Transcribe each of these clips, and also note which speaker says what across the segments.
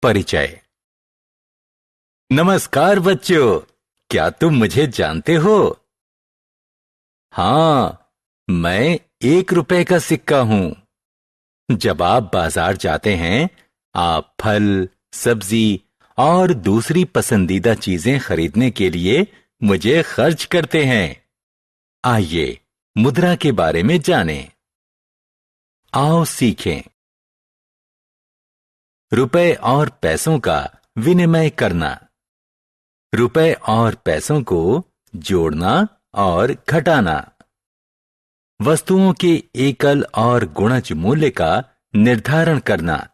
Speaker 1: परिचय। नमस्कार बच्चों, क्या तुम मुझे जानते हो? हाँ, मैं 1 रुपए का सिक्का हूं। जब आप बाजार जाते हैं, आप फल, सब्जी और दूसरी पसंदीदा चीजें खरीदने के लिए मुझे खर्च करते हैं। आइए मुद्रा के बारे में जानें। आओ सीखें। रुपए और पैसों का विनिमय करना। रुपए और पैसों को जोड़ना और घटाना। वस्तुओं के एकल और गुणज मूल्य का निर्धारण करना।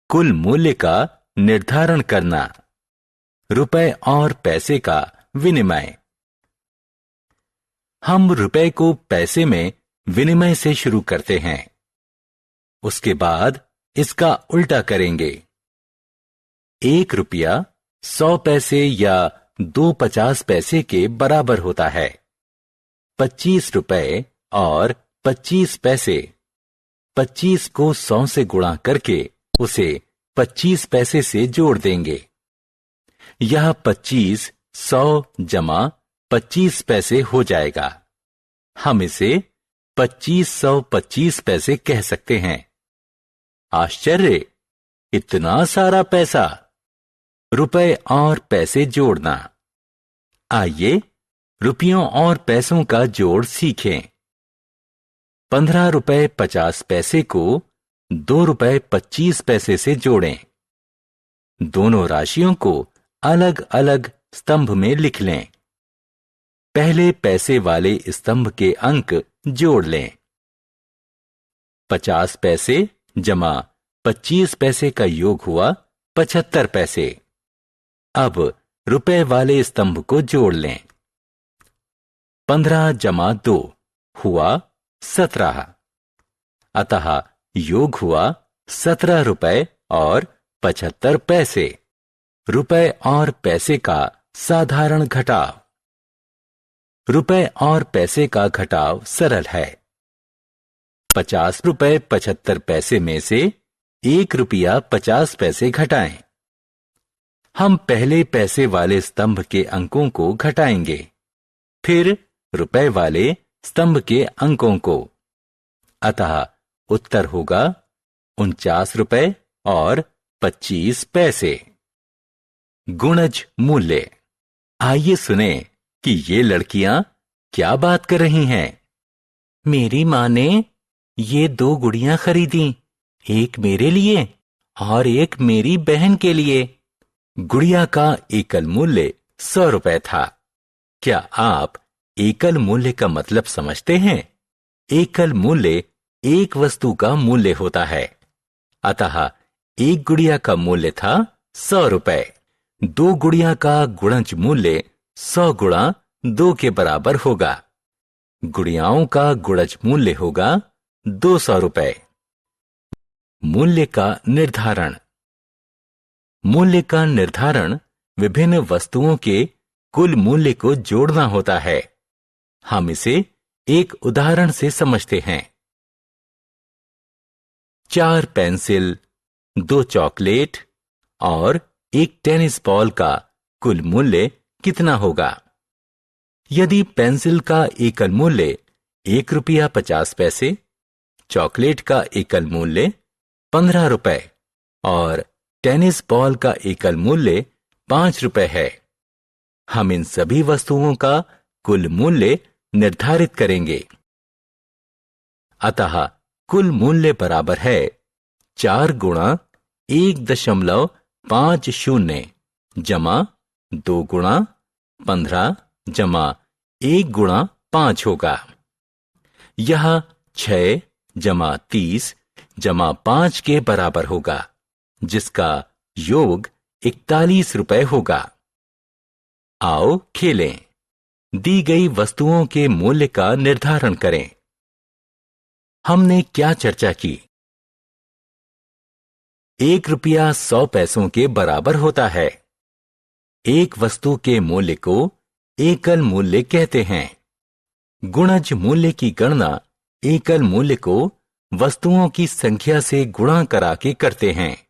Speaker 1: कुल मूल्य का निर्धारण करना। रुपए और पैसे का विनिमय। हम रुपए को पैसे में विनिमय से शुरू करते हैं। उसके बाद इसका उल्टा करेंगे। 1 रुपया 100 पैसे या 2 50 पैसे के बराबर होता है। 25 रुपए और 25 पैसे। 25 को 100 से गुणा करके उसे 25 पैसे से जोड़ देंगे। यह 25 100 जमा 25 पैसे हो जाएगा। हम इसे 2525 पैसे कह सकते हैं। आश्चर्य! इतना सारा पैसा! रुपए और पैसे जोड़ना। आइए रुपयों और पैसों का जोड़ सीखें। 15 रुपए 50 पैसे को 2 रुपए 25 पैसे से जोड़ें। दोनों राशियों को अलग अलग स्तंभ में लिख लें। पहले पैसे वाले स्तंभ के अंक जोड़ लें। 50 पैसे जमा 25 पैसे का योग हुआ 75 पैसे। अब रुपए वाले स्तंभ को जोड़ लें। 15 जमा 2 हुआ 17। अतः योग हुआ 17 रुपए और 75 पैसे। रुपए और पैसे का साधारण घटाव। रुपए और पैसे का घटाव सरल है। 50 रुपए 75 पैसे में से 1 रुपया 50 पैसे घटाएं। हम पहले पैसे वाले स्तंभ के अंकों को घटाएंगे, फिर रुपए वाले स्तंभ के अंकों को। अतः उत्तर होगा 49 रुपए और 25 पैसे। गुणज मूल्य। आइए सुने कि ये लड़कियां क्या बात कर रही हैं। मेरी मां ने ये 2 गुड़ियां खरीदी, एक मेरे लिए और एक मेरी बहन के लिए। गुड़िया का एकल मूल्य 100 रुपए था। क्या आप एकल मूल्य का मतलब समझते हैं? एकल मूल्य एक वस्तु का मूल्य होता है। अतः एक गुड़िया का मूल्य था 100 रुपए। 2 गुड़िया का गुणज मूल्य 100 गुणा 2 के बराबर होगा। गुड़ियाओं का गुणज मूल्य होगा 200 रुपए। मूल्य का निर्धारण। मूल्य का निर्धारण विभिन्न वस्तुओं के कुल मूल्य को जोड़ना होता है। हम इसे एक उदाहरण से समझते हैं। 4 पेंसिल, 2 चॉकलेट और 1 टेनिस बॉल का कुल मूल्य कितना होगा? यदि पेंसिल का एकल मूल्य 1 रुपया 50 पैसे, चॉकलेट का एकल मूल्य 15 रुपए और टेनिस बॉल का एकल मूल्य 5 रुपए है, हम इन सभी वस्तुओं का कुल मूल्य निर्धारित करेंगे। अतः कुल मूल्य बराबर है 4 गुणा 1.50 जमा 2 गुणा 15 जमा 1 गुणा 5 होगा। यह 6 जमा 30 जमा 5 के बराबर होगा, जिसका योग 41 रुपए होगा। आओ खेलें। दी गई वस्तुओं के मूल्य का निर्धारण करें। हमने क्या चर्चा की? 1 रुपया 100 पैसों के बराबर होता है। एक वस्तु के मूल्य को एकल मूल्य कहते हैं। गुणज मूल्य की गणना एकल मूल्य को वस्तुओं की संख्या से गुणा करा के करते हैं।